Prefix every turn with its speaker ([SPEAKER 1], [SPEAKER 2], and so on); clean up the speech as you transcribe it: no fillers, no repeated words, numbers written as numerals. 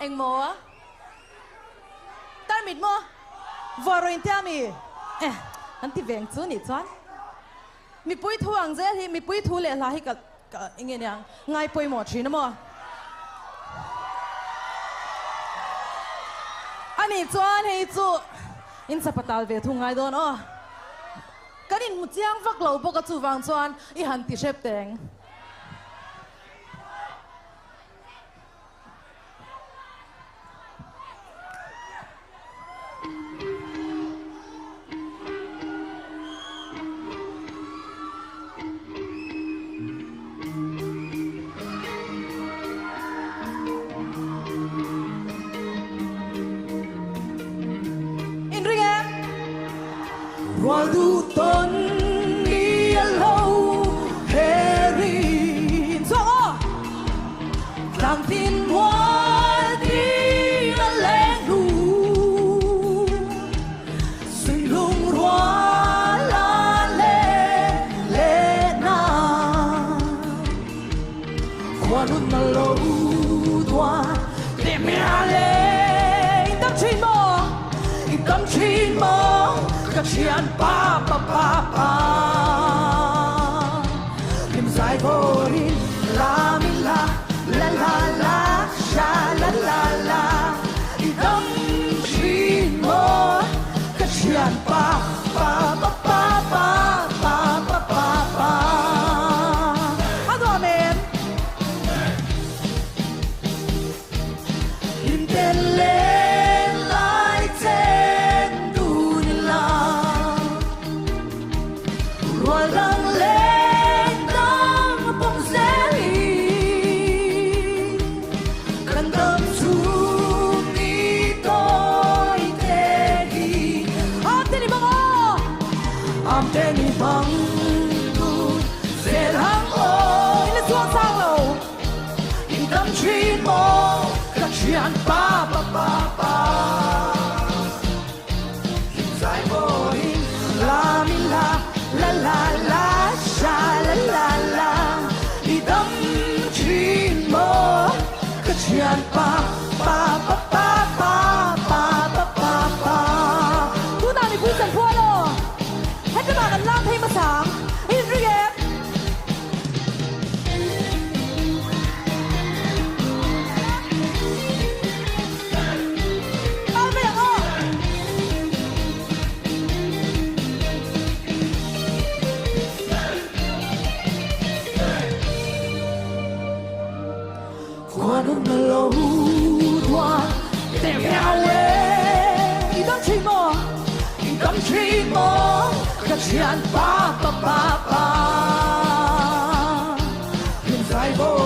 [SPEAKER 1] anh mua ta mịt mua vợ rồi ta mi anh thì vẹn chú nị chán mi bui thu ang dễ thì mi bui thu lệ là hi cả anh nghe nè ngay bui mỏ chín mà anh ấy chán hay chú in sắp bắt đầu về thu ngay đó nó cái này một chiang vác lẩu bốc cái chú vàng chán i hắn tí xếp đèn
[SPEAKER 2] Waduh ton dia lâu herin
[SPEAKER 1] so
[SPEAKER 2] càng tin hoa đi là lẽ đủ sinh lung hoa la lê lê na hoa luôn mà lâu đoa để mẹ lê tâm trí mơ tâm trí mơ các chuyện pa pa pa pa đêm dài vô đi la mi la la la la sha la la la đi tâm trí mơ các chuyện pa pa pa pa pa pa pa pa pa
[SPEAKER 1] amen
[SPEAKER 2] in tên lên lại tên rồi lặng lên nắng bóng rẽ cần tâm xuống đi tôi thế đi
[SPEAKER 1] am tên bằng
[SPEAKER 2] am tên đi bằng tu sẽ thắng ôi
[SPEAKER 1] in xuống sang lầu
[SPEAKER 2] in tâm trí mơ các chuyện pa pa pa pa dài vô đi la mi la la la la sha la la la đi tâm trí mơ các chuyện pa pa pa pa pa pa pa pa pa
[SPEAKER 1] tu ta đi vui sần phua lo hết các bạn làm lam thêm mà sáng in riêng
[SPEAKER 2] qua nút mà lâu qua tìm nhau ấy
[SPEAKER 1] đi tâm trí mơ
[SPEAKER 2] tâm trí mơ các chuyện pa pa pa pa hiện dài vô